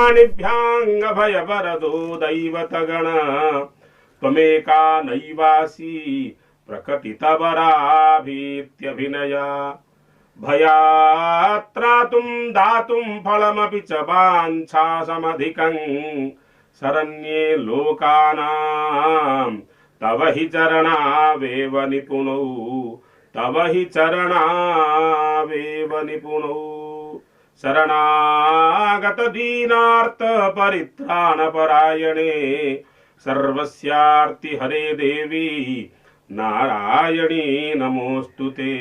पाणिभ्यां अभयवरदो दैवतगण त्वमेका नैवासी प्रकटितवराभीत्यभिनया भयात्रातुं दातुं फलमपि च वाञ्छासमधिकं शरण्ये लोकानां तव हि चरणावेव निपुणौ तव हि चरणावेव निपुणौ शरणागत दीनार्थ परित्राण परायणे सर्वस्यार्ति हरे देवी नारायणी नमोस्तुते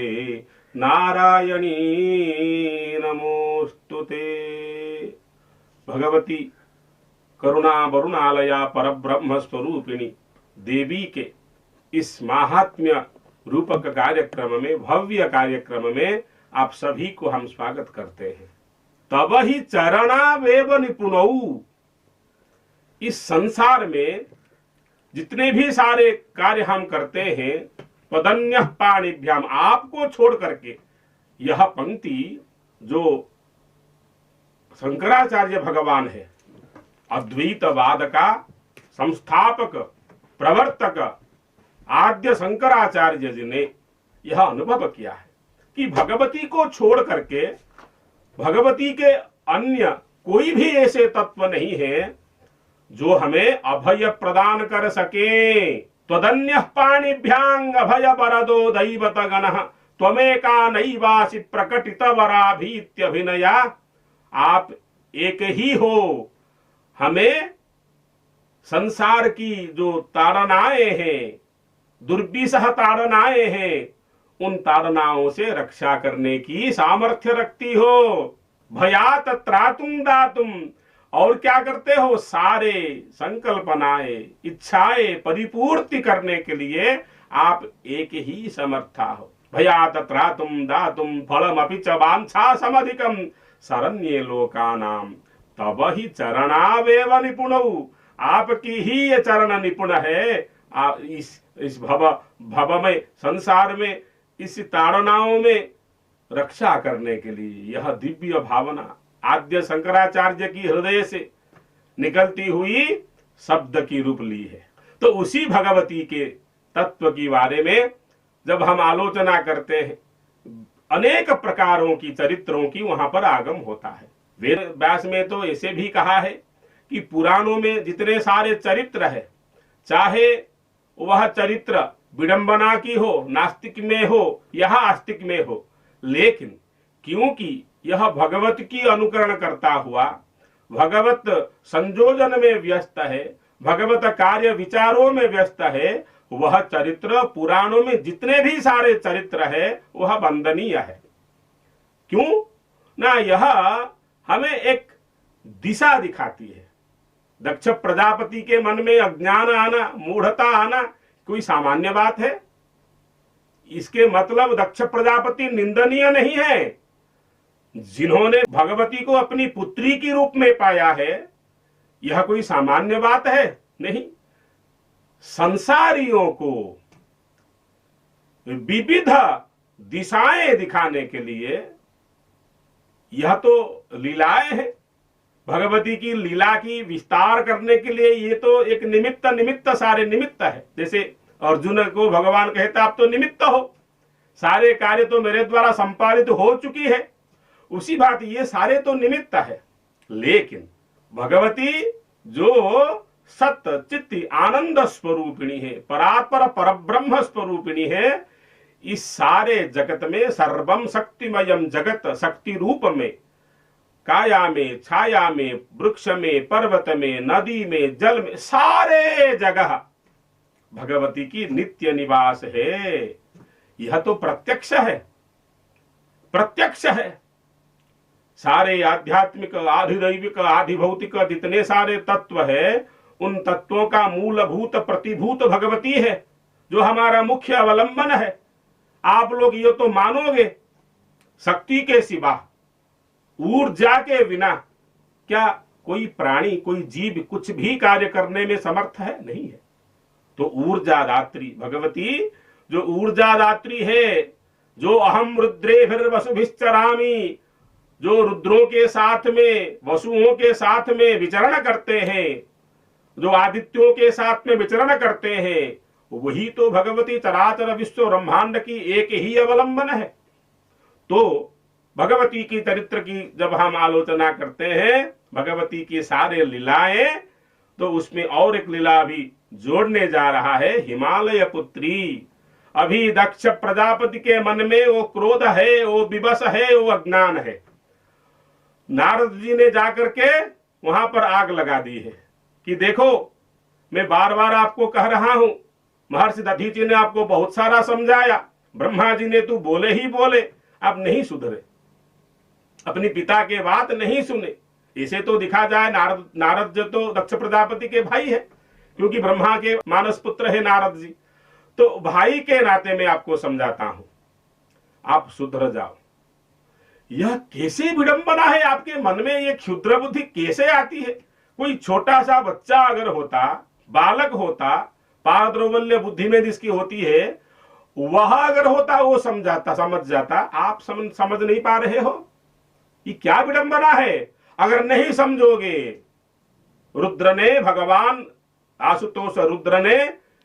नारायणी नमोस्तुते। भगवती करुणा वरुणालया परब्रह्म स्वरूपिणी देवी के इस महात्म्य रूपक कार्यक्रम में, भव्य कार्यक्रम में आप सभी को हम स्वागत करते हैं। तब ही चरणावेव निपुणौ। इस संसार में जितने भी सारे कार्य हम करते हैं, त्वदन्यः पाणिभ्याम, आपको छोड़ करके, यह पंक्ति जो शंकराचार्य भगवान है, अद्वैतवाद का संस्थापक प्रवर्तक आद्य शंकराचार्य जी ने यह अनुभव किया है कि भगवती को छोड़ करके भगवती के अन्य कोई भी ऐसे तत्व नहीं है जो हमें अभय प्रदान कर सके। त्वदन्यः पाणिभ्यां अभय वरदो दैवतगणः त्वमेका नैवासि प्रकटित वराभीत्यभिनया। आप एक ही हो, हमें संसार की जो ताड़नाएं हैं, दुर्विसह ताड़नाएं हैं, उन ताड़नाओं से रक्षा करने की सामर्थ्य रखती हो। भयात त्रातुम दातुम, और क्या करते हो, सारे संकल्पनाएं इच्छाएं परिपूर्ति करने के लिए आप एक ही समर्था हो। भयात त्रातुम दातुम फलमपि च वाञ्छासमधिकं शरण्ये लोकानां तब ही चरणावेव निपुणौ। आपकी ही ये चरण निपुण है। आप इस भव में, संसार में, इस ताड़नाओं में रक्षा करने के लिए यह दिव्य भावना आद्य शंकराचार्य की हृदय से निकलती हुई शब्द की रूप ली है। तो उसी भगवती के तत्व की बारे में जब हम आलोचना करते हैं, अनेक प्रकारों की चरित्रों की वहां पर आगम होता है। वेद व्यास में तो ऐसे भी कहा है कि पुराणों में जितने सारे चरित्र है, चाहे वह चरित्र विडंबना की हो, नास्तिक में हो या आस्तिक में हो, लेकिन क्योंकि यह भगवत की अनुकरण करता हुआ भगवत संयोजन में व्यस्त है, भगवत कार्य विचारों में व्यस्त है, वह चरित्र पुराणों में जितने भी सारे चरित्र है वह वंदनीय है। क्यों ना, यह हमें एक दिशा दिखाती है। दक्ष प्रजापति के मन में अज्ञान आना, मूढ़ता आना कोई सामान्य बात है? इसके मतलब दक्ष प्रजापति निंदनीय नहीं है। जिन्होंने भगवती को अपनी पुत्री की रूप में पाया है, यह कोई सामान्य बात है? नहीं। संसारियों को विविध दिशाएं दिखाने के लिए यह तो लीलाएं हैं। भगवती की लीला की विस्तार करने के लिए ये तो एक निमित्त सारे निमित्त है। जैसे अर्जुन को भगवान कहता आप तो निमित्त हो, सारे कार्य तो मेरे द्वारा संपादित हो चुकी है। उसी बात ये सारे तो निमित्त है, लेकिन भगवती जो सत्य चित्त आनंद स्वरूपिणी है, परात्पर परब्रह्म स्वरूपिणी है, इस सारे जगत में सर्वम शक्तिमयम जगत शक्ति रूप में, काया में, छाया में, वृक्ष में, पर्वत में, नदी में, जल में, सारे जगह भगवती की नित्य निवास है। यह तो प्रत्यक्ष है, प्रत्यक्ष है। सारे आध्यात्मिक, आधिदैविक, आधिभौतिक जितने सारे तत्व है, उन तत्वों का मूलभूत प्रतिभूत भगवती है, जो हमारा मुख्य अवलंबन है। आप लोग ये तो मानोगे, शक्ति के सिवा, ऊर्जा के बिना क्या कोई प्राणी, कोई जीव कुछ भी कार्य करने में समर्थ है? नहीं है। तो ऊर्जा दात्री भगवती जो ऊर्जा दात्री है, जो अहम रुद्रेभिर्वसुभिश्चरामि, जो रुद्रों के साथ में, वसुओं के साथ में विचरण करते हैं, जो आदित्यों के साथ में विचरण करते हैं, वही तो भगवती चराचर विश्व ब्रह्मांड की एक ही अवलंबन है। तो भगवती की चरित्र की जब हम आलोचना करते हैं, भगवती की सारे लीलाएं, तो उसमें और एक लीला भी जोड़ने जा रहा है, हिमालय पुत्री। अभी दक्ष प्रजापति के मन में वो क्रोध है, वो विवश है, वो अज्ञान है। नारद जी ने जाकर के वहां पर आग लगा दी है कि देखो, मैं बार बार आपको कह रहा हूं, महर्षि दधीचि ने आपको बहुत सारा समझाया, ब्रह्मा जी ने तो बोले ही बोले, आप नहीं सुधरे, अपनी पिता के बात नहीं सुने। इसे तो दिखा जाए, नारद जो तो दक्ष प्रजापति के भाई है, क्योंकि ब्रह्मा के मानस पुत्र है नारद जी। तो भाई के नाते मैं आपको समझाता हूं, आप सुधर जाओ। यह कैसे विडंबना है आपके मन में, ये क्षुद्र बुद्धि कैसे आती है? कोई छोटा सा बच्चा अगर होता, बालक होता, पारद्रवल्य बुद्धि में जिसकी होती है, वह अगर होता वो समझ जाता। आप समझ नहीं पा रहे हो, ये क्या विडंबना है? अगर नहीं समझोगे, रुद्र ने, भगवान आशुतोष रुद्र ने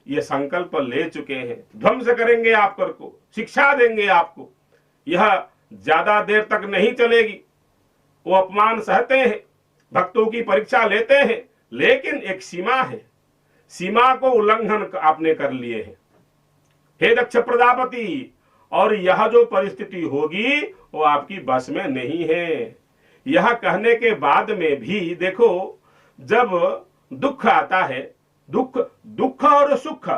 ये संकल्प ले चुके हैं, ध्वंस करेंगे आप कर को, शिक्षा देंगे आपको। यह ज्यादा देर तक नहीं चलेगी। वो अपमान सहते हैं, भक्तों की परीक्षा लेते हैं, लेकिन एक सीमा है, सीमा को उल्लंघन आपने कर लिए हैं हे दक्ष प्रजापति। और यह जो परिस्थिति होगी वो आपकी बस में नहीं है। यह कहने के बाद में भी देखो, जब दुख आता है, दुख और सुख,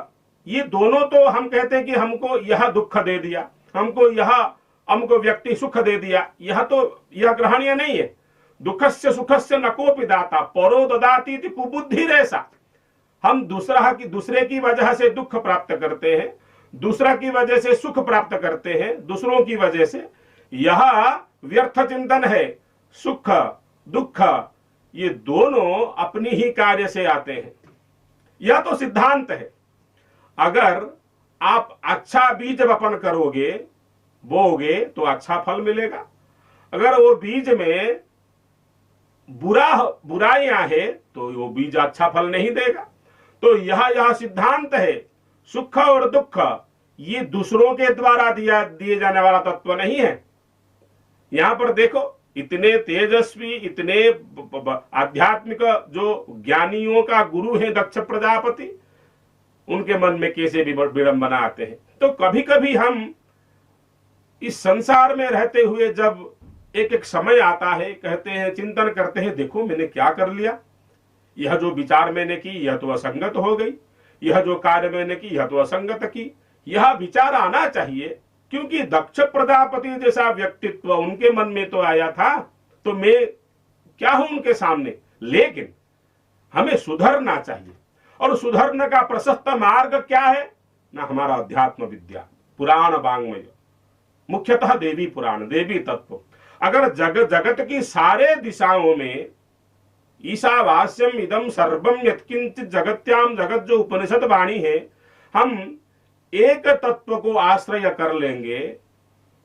ये दोनों तो हम कहते हैं कि हमको यह दुख दे दिया, हमको व्यक्ति सुख दे दिया, यह ग्रहणीय नहीं है। दुखस्य सुखस्य न कोपि दाता परो ददाति कुबुद्धि रेसा। हम दूसरे की वजह से दुख प्राप्त करते हैं, दूसरा की वजह से सुख प्राप्त करते हैं, दूसरों की वजह से। यह व्यर्थ चिंतन है। सुख दुख ये दोनों अपनी ही कार्य से आते हैं, यह तो सिद्धांत है। अगर आप अच्छा बीज वपन करोगे, बोओगे, तो अच्छा फल मिलेगा। अगर वो बीज में बुराइयां है तो वो बीज अच्छा फल नहीं देगा। तो यह सिद्धांत है। सुख और दुख ये दूसरों के द्वारा दिए जाने वाला तत्व नहीं है। यहां पर देखो, इतने तेजस्वी, इतने आध्यात्मिक जो ज्ञानियों का गुरु है दक्ष प्रजापति, उनके मन में कैसे भी विडंबना आते हैं। तो कभी कभी हम इस संसार में रहते हुए जब एक समय आता है, कहते हैं, चिंतन करते हैं, देखो मैंने क्या कर लिया, यह जो विचार मैंने की यह तो असंगत हो गई, यह जो कार्य मैंने की यह तो असंगत की। यह विचार आना चाहिए, क्योंकि दक्ष प्रजापति जैसा व्यक्तित्व उनके मन में तो आया था, तो मैं क्या हूं उनके सामने। लेकिन हमें सुधरना चाहिए, और सुधरने का प्रशस्त मार्ग क्या है ना, हमारा अध्यात्म विद्या, पुराण वांग्मय, मुख्यतः देवी पुराण, देवी तत्व। अगर जगत की सारे दिशाओं में ईशावास्यम इदम सर्वम यत्किंचित जगत्याम जगत जो उपनिषद वाणी है, हम एक तत्व को आश्रय कर लेंगे,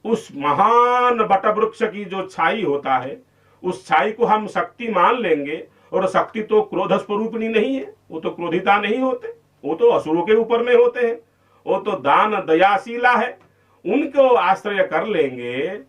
उस महान वटवृक्ष की जो छाई होता है, उस छाई को हम शक्ति मान लेंगे। और शक्ति तो क्रोध स्वरूपनी नहीं है, वो तो क्रोधिता नहीं होते, वो तो असुरों के ऊपर में होते हैं, वो तो दान दयाशीला है। उनको आश्रय कर लेंगे,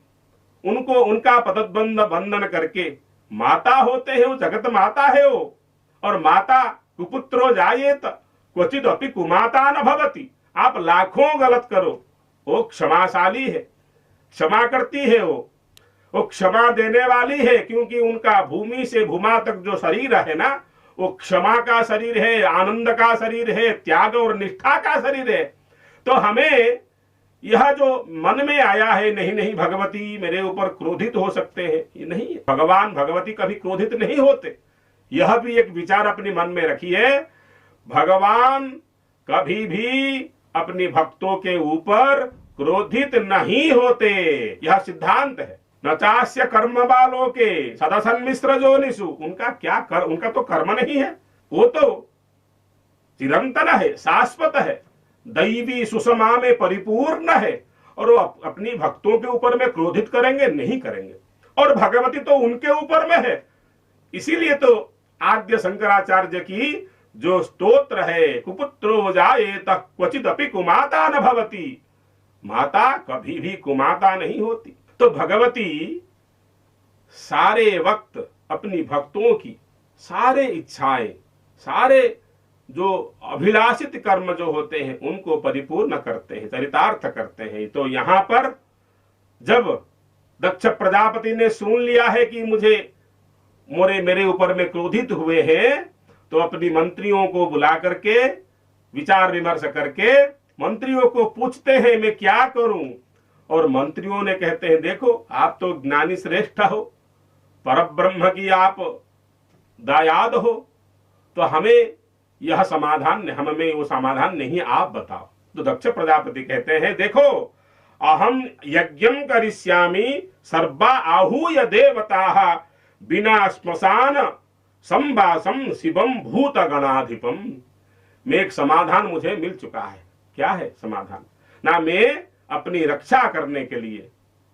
उनको उनका पदबंध बंधन करके, माता होते हैं वो, जगत माता है वो। और माता कुपुत्रो जायेत क्वचित अपि कुमाता न भवति। आप लाखों गलत करो, वो क्षमाशाली है, क्षमा करती है, वो क्षमा देने वाली है, क्योंकि उनका भूमि से भूमा तक जो शरीर है ना, वो क्षमा का शरीर है, आनंद का शरीर है, त्याग और निष्ठा का शरीर है। तो हमें यह जो मन में आया है, नहीं भगवती मेरे ऊपर क्रोधित हो सकते हैं, ये नहीं है। भगवान भगवती कभी क्रोधित नहीं होते। यह भी एक विचार अपने मन में रखिए, भगवान कभी भी अपने भक्तों के ऊपर क्रोधित नहीं होते। यह सिद्धांत है। न चास्य कर्म बालों के सदसन्मिश्र जोनिषु। उनका तो कर्म नहीं है, वो तो चिरंतन है, शाश्वत है, दैवी सुषमा में परिपूर्ण है। और वो अपनी भक्तों के ऊपर में क्रोधित करेंगे नहीं करेंगे। और भगवती तो उनके ऊपर में है। इसीलिए तो आद्य शंकराचार्य की जो स्तोत्र है, कुपुत्रो जायेत क्वचित अपि कुमाता न भवती, माता कभी भी कुमाता नहीं होती। तो भगवती सारे वक्त अपनी भक्तों की सारे इच्छाएं, सारे जो अभिलाषित कर्म जो होते हैं उनको परिपूर्ण करते हैं, चरितार्थ करते हैं। तो यहां पर जब दक्ष प्रजापति ने सुन लिया है कि मेरे ऊपर में क्रोधित हुए हैं, तो अपनी मंत्रियों को बुला करके विचार विमर्श करके मंत्रियों को पूछते हैं मैं क्या करूं। और मंत्रियों ने कहते हैं देखो आप तो ज्ञानी श्रेष्ठ हो, परब्रह्म की आप दायाद हो, तो हमें यह समाधान, हमें वो समाधान नहीं, आप बताओ। तो दक्ष प्रजापति कहते हैं देखो अहम यज्ञम करिष्यामि सर्वा आहूय देवताः बिना श्मशान संवासम शिवम भूत गणाधिपम। में एक समाधान मुझे मिल चुका है। क्या है समाधान? ना मैं अपनी रक्षा करने के लिए,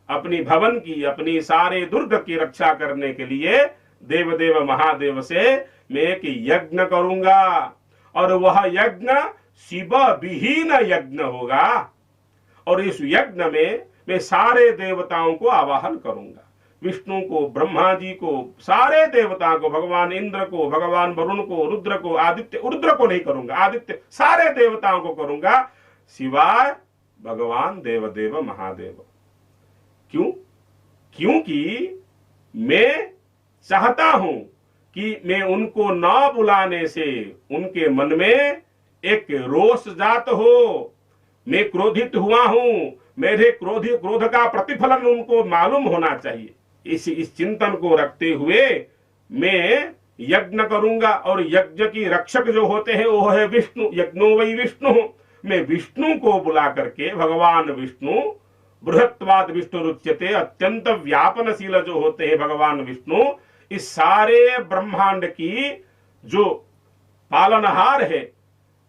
अपनी भवन की, अपनी सारे दुर्ग की रक्षा करने के लिए देवदेव महादेव से मैं एक यज्ञ करूंगा, और वह यज्ञ शिव विहीन यज्ञ होगा। और इस यज्ञ में मैं सारे देवताओं को आवाहन करूंगा, विष्णु को, ब्रह्मा जी को, सारे देवताओं को, भगवान इंद्र को, भगवान वरुण को, रुद्र को, आदित्य, रुद्र को नहीं करूंगा, आदित्य सारे देवताओं को करूंगा, सिवाय भगवान देवदेव महादेव। क्यों? क्योंकि मैं चाहता हूं कि मैं उनको न बुलाने से उनके मन में एक रोष जात हो। मैं क्रोधित हुआ हूं, मेरे क्रोध का प्रतिफलन उनको मालूम होना चाहिए। इस चिंतन को रखते हुए मैं यज्ञ करूंगा। और यज्ञ की रक्षक जो होते हैं वो है विष्णु, यज्ञो वै विष्णु। मैं विष्णु को बुला करके, भगवान विष्णु बृहत्वाद विष्णु रुच्यते, अत्यंत व्यापनशील जो होते हैं भगवान विष्णु, इस सारे ब्रह्मांड की जो पालनहार है,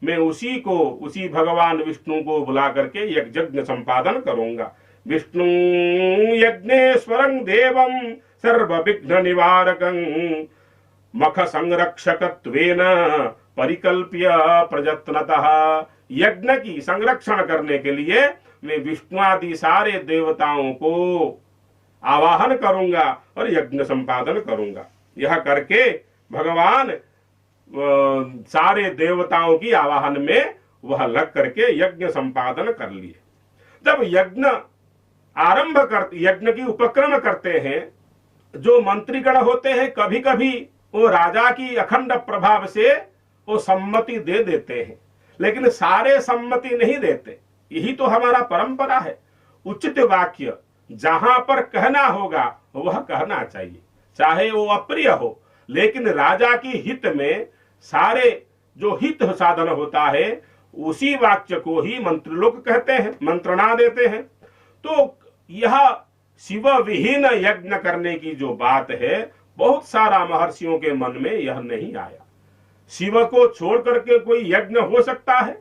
मैं उसी भगवान विष्णु को बुला करके यज्ञ संपादन करूंगा। विष्णु यज्ञेश्वरं देवं सर्व विघ्न निवारकं मख संरक्षकत्वेन परिकल्प्य प्रयत्नतः। यज्ञ की संरक्षण करने के लिए मैं विष्णु आदि सारे देवताओं को आवाहन करूंगा और यज्ञ संपादन करूंगा। यह करके भगवान सारे देवताओं की आवाहन में वह लग करके यज्ञ संपादन कर लिए। जब यज्ञ आरंभ करते, यज्ञ की उपक्रम करते हैं, जो मंत्रीगण होते हैं कभी कभी वो राजा की अखंड प्रभाव से वो सम्मति दे देते हैं, लेकिन सारे सम्मति नहीं देते। यही तो हमारा परंपरा है। उचित वाक्य जहां पर कहना होगा वह कहना चाहिए, चाहे वो अप्रिय हो, लेकिन राजा की हित में सारे जो हित साधन होता है उसी वाक्य को ही मंत्री लोग कहते हैं, मंत्रणा देते हैं। तो यह शिव विहीन यज्ञ करने की जो बात है, बहुत सारा महर्षियों के मन में यह नहीं आया। शिव को छोड़ करके कोई यज्ञ हो सकता है?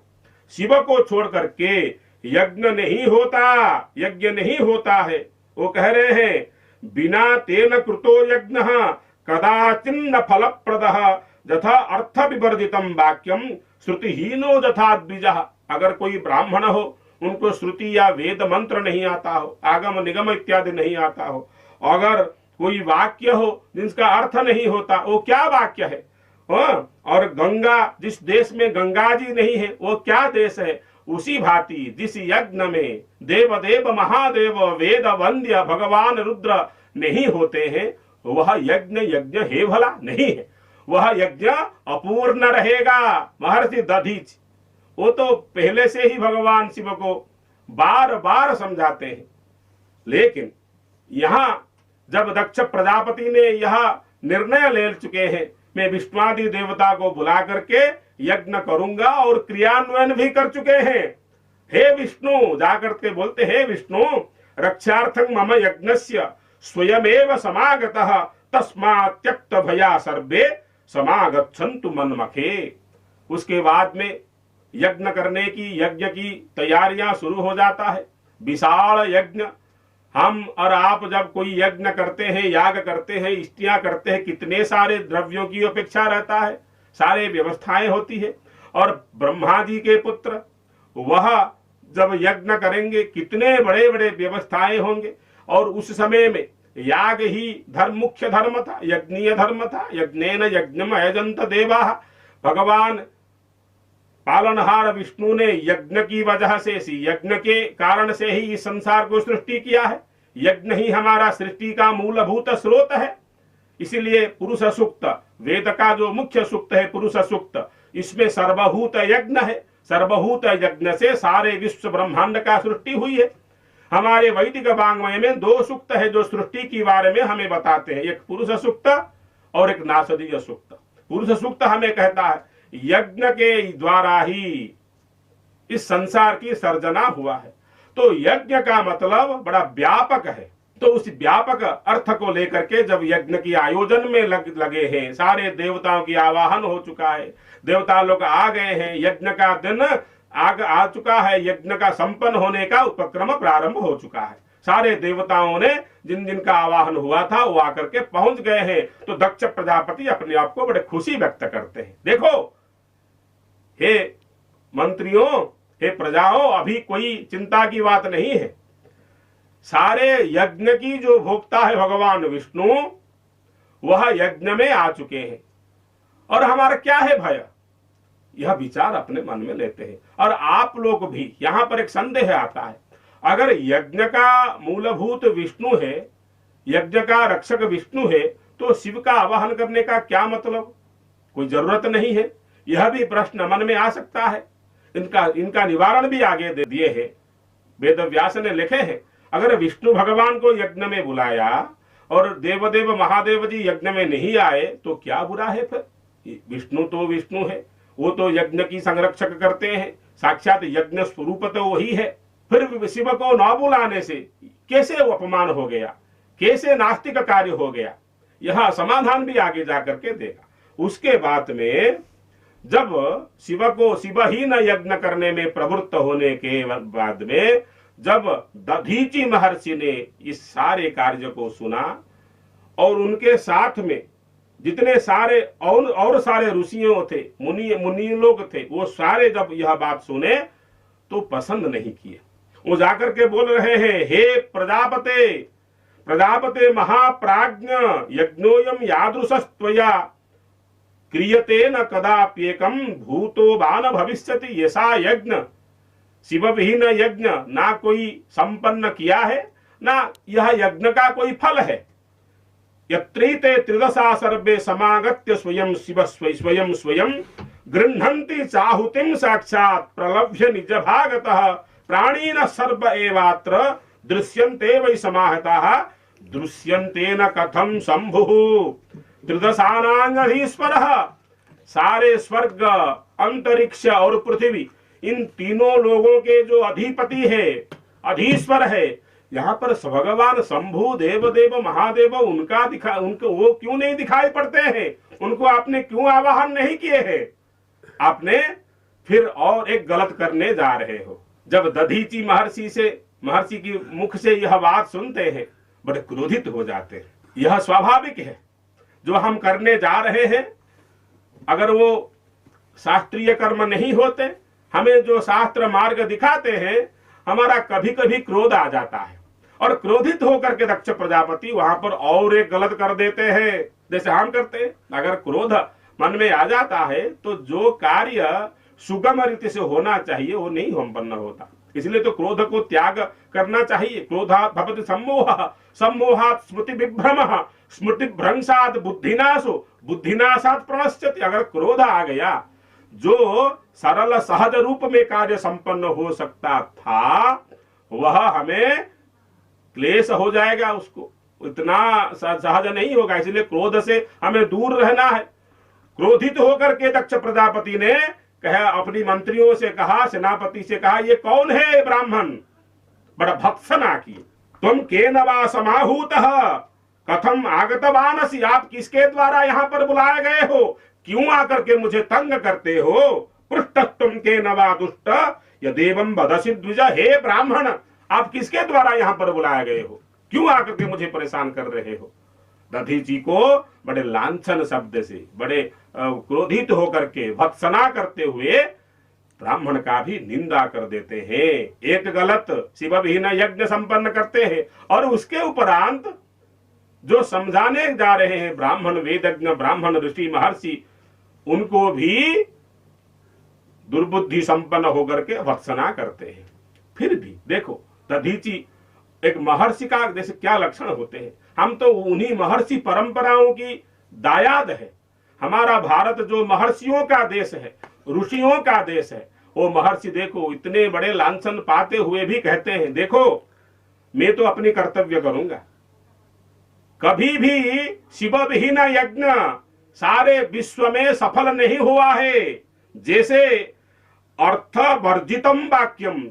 शिव को छोड़ करके यज्ञ नहीं होता, यज्ञ नहीं होता है। वो कह रहे हैं बिना तेन कृतो यज्ञ कदाचिन्न फलप्रदः यथा अर्थ विवर्जितम वाक्यम श्रुतिहीनो यथा द्विजः। अगर कोई ब्राह्मण हो, उनको श्रुति या वेद मंत्र नहीं आता हो, आगम निगम इत्यादि नहीं आता हो, अगर कोई वाक्य हो जिसका अर्थ नहीं होता, वो क्या वाक्य है? और गंगा, जिस देश में गंगा जी नहीं है वो क्या देश है? उसी भांति जिस यज्ञ में देवदेव महादेव वेद वंद्य भगवान रुद्र नहीं होते हैं, वह यज्ञ यज्ञ है भला? नहीं है। वह यज्ञ अपूर्ण रहेगा। महर्षि दधीच वो तो पहले से ही भगवान शिव को बार बार समझाते हैं। लेकिन यहां जब दक्ष प्रजापति ने यह निर्णय ले चुके हैं, मैं विष्णुआदि देवता को बुला करके यज्ञ करूंगा, और क्रियान्वयन भी कर चुके हैं। हे विष्णु, जाकर के बोलते हे विष्णु, रक्षार्थं मम यज्ञस्य स्वयमेव समागतः तस्मात् त्यक्त भया सर्वे समागच्छन्तु मन्मखे। उसके बाद में यज्ञ करने की, यज्ञ की तैयारियां शुरू हो जाता है। विशाल यज्ञ हम और आप जब कोई यज्ञ करते हैं, याग करते हैं, इष्टियां करते हैं, कितने सारे द्रव्यों की अपेक्षा रहता है, सारे व्यवस्थाएं होती है। और ब्रह्मा जी के पुत्र वह जब यज्ञ करेंगे कितने बड़े बड़े व्यवस्थाएं होंगे। और उस समय में याग ही धर्म, मुख्य धर्म था, यज्ञीय धर्म था। यज्ञेन यज्ञम अयजंत देवा। भगवान पालनहार विष्णु ने यज्ञ की वजह से, यज्ञ के कारण से ही इस संसार को सृष्टि किया है। यज्ञ ही हमारा सृष्टि का मूलभूत स्रोत है। इसीलिए पुरुष सूक्त, वेद का जो मुख्य सूक्त है पुरुष सूक्त, इसमें सर्वभूत यज्ञ है। सर्वभूत यज्ञ से सारे विश्व ब्रह्मांड का सृष्टि हुई है। हमारे वैदिक वाङ्मय में 2 सूक्त है जो सृष्टि के बारे में हमें बताते हैं, एक पुरुष सूक्त और एक नासदीय सूक्त। पुरुष सूक्त हमें कहता है यज्ञ के द्वारा ही इस संसार की सर्जना हुआ है। तो यज्ञ का मतलब बड़ा व्यापक है। तो उस व्यापक अर्थ को लेकर के जब यज्ञ की आयोजन में लगे हैं, सारे देवताओं की आवाहन हो चुका है, देवता लोग आ गए हैं, यज्ञ का दिन आ चुका है, यज्ञ का संपन्न होने का उपक्रम प्रारंभ हो चुका है। सारे देवताओं ने जिन जिन का आवाहन हुआ था वो आकर के पहुंच गए हैं। तो दक्ष प्रजापति अपने आप को बड़े खुशी व्यक्त करते हैं। देखो हे मंत्रियों, हे प्रजाओं, अभी कोई चिंता की बात नहीं है। सारे यज्ञ की जो भोक्ता है भगवान विष्णु, वह यज्ञ में आ चुके हैं। और हमारा क्या है भय, यह विचार अपने मन में लेते हैं। और आप लोग भी, यहां पर एक संदेह आता है, अगर यज्ञ का मूलभूत विष्णु है, यज्ञ का रक्षक विष्णु है, तो शिव का आवाहन करने का क्या मतलब, कोई जरूरत नहीं है। यह भी प्रश्न मन में आ सकता है। इनका निवारण भी आगे दे दिए हैं, वेद व्यास ने लिखे हैं। अगर विष्णु भगवान को यज्ञ में बुलाया और देवदेव महादेव जी यज्ञ में नहीं आए तो क्या बुरा है फिर। विष्णु तो विष्णु है, वो तो यज्ञ की संरक्षक करते हैं, साक्षात यज्ञ स्वरूप तो वही है। फिर शिव को न बुलाने से कैसे वो अपमान हो गया, कैसे नास्तिक कार्य हो गया, यह समाधान भी आगे जाकर के देगा। उसके बाद में जब शिव ही न यज्ञ करने में प्रवृत्त होने के बाद में जब दधीचि महर्षि ने इस सारे कार्य को सुना और उनके साथ में जितने सारे और सारे ऋषियों थे, मुनि लोग थे, वो सारे जब यह बात सुने तो पसंद नहीं किए। वो जाकर के बोल रहे हैं, हे प्रजापते, प्रजापते महाप्राज्ञ, यज्ञोयम यादृशस्त्वया क्रियते न कदाप्येकम भूतो वा न भविष्यति। ऐसा यज्ञ शिव विहीन यज्ञ ना कोई संपन्न किया है, ना यह यज्ञ का कोई फल है। यत्रीते त्रिदशा सर्वे समागत्य स्वयं शिव स्वयं स्वयं गृह्णन्ति चाहुतिम साक्षात् प्रलभ्य निज भागतः प्राणिनः सर्व एवात्र दृश्यन्ते वै समाहताः दृश्यन्ते न कथम शंभुः त्रिदशानांगधीश्वरः। सारे स्वर्ग, अंतरिक्ष और पृथ्वी, इन तीनों लोगों के जो अधिपति है, अधीश्वर है, यहाँ पर भगवान शंभु, देवदेव, महादेव, उनको वो क्यों नहीं दिखाई पड़ते हैं? उनको आपने क्यों आवाहन नहीं किए हैं? आपने फिर और एक गलत करने जा रहे हो। जब दधीचि महर्षि की मुख से यह बात सुनते हैं, बड़े क्रोधित हो जाते हैं। यह स्वाभाविक है। जो हम करने जा रहे हैं, अगर वो शास्त्रीय कर्म नहीं होते, हमें जो शास्त्र मार्ग दिखाते हैं, हमारा कभी कभी क्रोध आ जाता है और क्रोधित होकर के दक्ष प्रजापति वहां पर और एक गलत कर देते हैं, जैसे हम करते हैं। अगर क्रोध मन में आ जाता है तो जो कार्य सुगम रीति से होना चाहिए वो नहीं संपन्न होता। इसलिए तो क्रोध को त्याग करना चाहिए। क्रोधात् भवति सम्मोहः, सम्मोहात् स्मृति विभ्रमः, स्मृति भ्रंशात् बुद्धिनाशो, बुद्धिनाशात् प्रणश्यति। अगर क्रोध आ गया, जो सरल सहज रूप में कार्य संपन्न हो सकता था, वह हमें क्लेश हो जाएगा, उसको इतना सहज नहीं होगा। इसलिए क्रोध से हमें दूर रहना है। क्रोधित होकर के दक्ष प्रजापति ने कहा, अपनी मंत्रियों से कहा, सेनापति से कहा, ये कौन है ब्राह्मण? बड़ा भत्सना की। तुम केन वा समाहूतः कथम आगतवानसि, आप किसके द्वारा यहाँ पर बुलाए गए हो? क्यों आकर के मुझे तंग करते हो? पृष्ठस्तुम केन वा दुष्ट यदेवं वदसि द्विज। हे ब्राह्मण, आप किसके द्वारा यहां पर बुलाए गए हो? क्यों आकर के मुझे परेशान कर रहे हो? दधीचि को बड़े लांछन शब्द से, बड़े क्रोधित होकर के, भत्सना करते हुए ब्राह्मण का भी निंदा कर देते हैं। एक गलत शिवविहीन यज्ञ संपन्न करते हैं और उसके उपरांत जो समझाने जा रहे हैं ब्राह्मण वेदज्ञ, ब्राह्मण ऋषि, महर्षि, उनको भी दुर्बुद्धि संपन्न होकर के भत्सना करते हैं। फिर भी देखो, दधीचि एक महर्षि का जैसे क्या लक्षण होते हैं। हम तो उन्हीं महर्षि परंपराओं की दायाद है। हमारा भारत जो महर्षियों का देश है, ऋषियों का देश है, वो महर्षि देखो इतने बड़े लांछन पाते हुए भी कहते हैं, देखो मैं तो अपनी कर्तव्य करूंगा, कभी भी शिव विहीन यज्ञ सारे विश्व में सफल नहीं हुआ है। जैसे अर्थ वर्जितम वाक्यम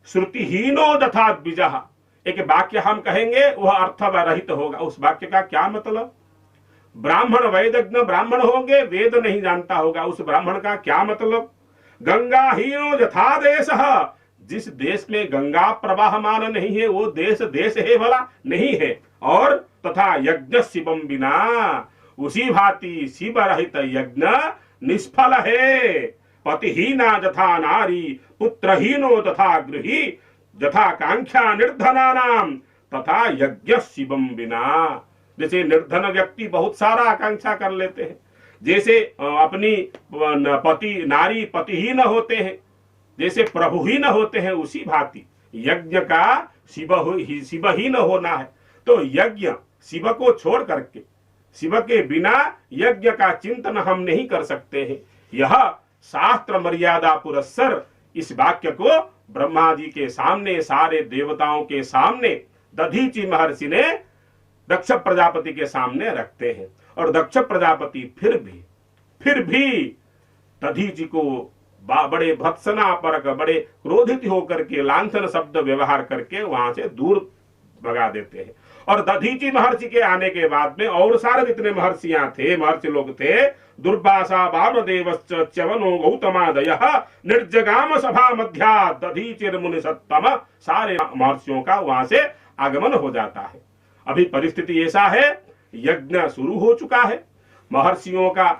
श्रुतिहीनो तथा द्विजः, एक वाक्य हम कहेंगे वह अर्थ रहित होगा। उस वाक्य का क्या मतलब? ब्राह्मण वैदज्ञ ब्राह्मण होंगे, वेद नहीं जानता होगा, उस ब्राह्मण का क्या मतलब? गंगाहीनो यथा देशः, जिस देश में गंगा प्रवाहमान नहीं है वो देश देश है भला? नहीं है। और तथा यज्ञ शिवम बिना, उसी भांति शिव रहित यज्ञ निष्फल है। पतिहीना यथा नारी, पुत्रहीनो तथा गृही, यथा कांक्षा निर्धनानाम तथा यज्ञ शिवम बिना। जैसे निर्धन व्यक्ति बहुत सारा आकांक्षा कर लेते हैं, जैसे अपनी पति नारी पतिहीन होते हैं, जैसे प्रभुहीन होते हैं, उसी भांति यज्ञ का शिवहीन होना है। तो यज्ञ शिव को छोड़ करके, शिव के बिना यज्ञ का चिंतन हम नहीं कर सकते हैं। यह शास्त्र मर्यादा पुरस्सर इस वाक्य को ब्रह्मा जी के सामने, सारे देवताओं के सामने दधीचि महर्षि ने दक्ष प्रजापति के सामने रखते हैं। और दक्ष प्रजापति फिर भी दधीचि को बड़े भत्सना परक, बड़े क्रोधित होकर के लांछन शब्द व्यवहार करके वहां से दूर भगा देते हैं। और दधीचि महर्षि के आने के बाद में और सारे जितने महर्षियां थे, महर्षि लोग थे, दुर्वासा वामदेवश्च च्यवनो गौतमादयः निर्जगाम सभा मध्या दधीचिर्मुनि सत्तम, सारे महर्षियों का वहां से आगमन हो जाता है। अभी परिस्थिति ऐसा है, यज्ञ शुरू हो चुका है। महर्षियों का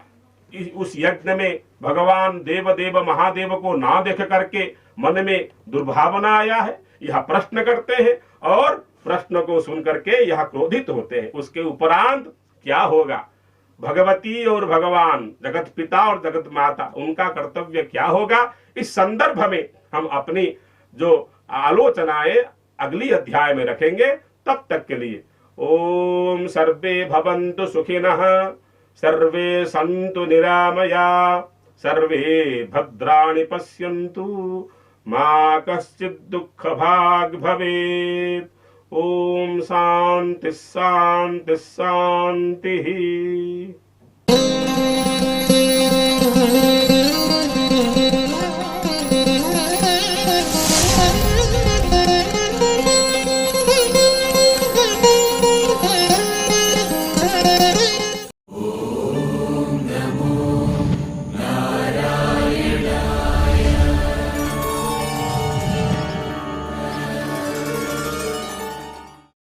उस यज्ञ में भगवान देव महादेव को ना देख करके मन में दुर्भावना आया है। यह प्रश्न करते हैं और प्रश्न को सुन करके यह क्रोधित होते हैं। उसके उपरांत क्या होगा? भगवती और भगवान, जगत पिता और जगत माता, उनका कर्तव्य क्या होगा? इस संदर्भ में हम अपनी जो आलोचनाएं अगली अध्याय में रखेंगे। तब तक के लिए ओम सर्वे भवन्तु सुखिनः, सर्वे सन्तु निरामया, सर्वे भद्राणि पश्यन्तु, मा कश्चित् दुःख भाग् भवेत्। ओम शांति शांति शांति।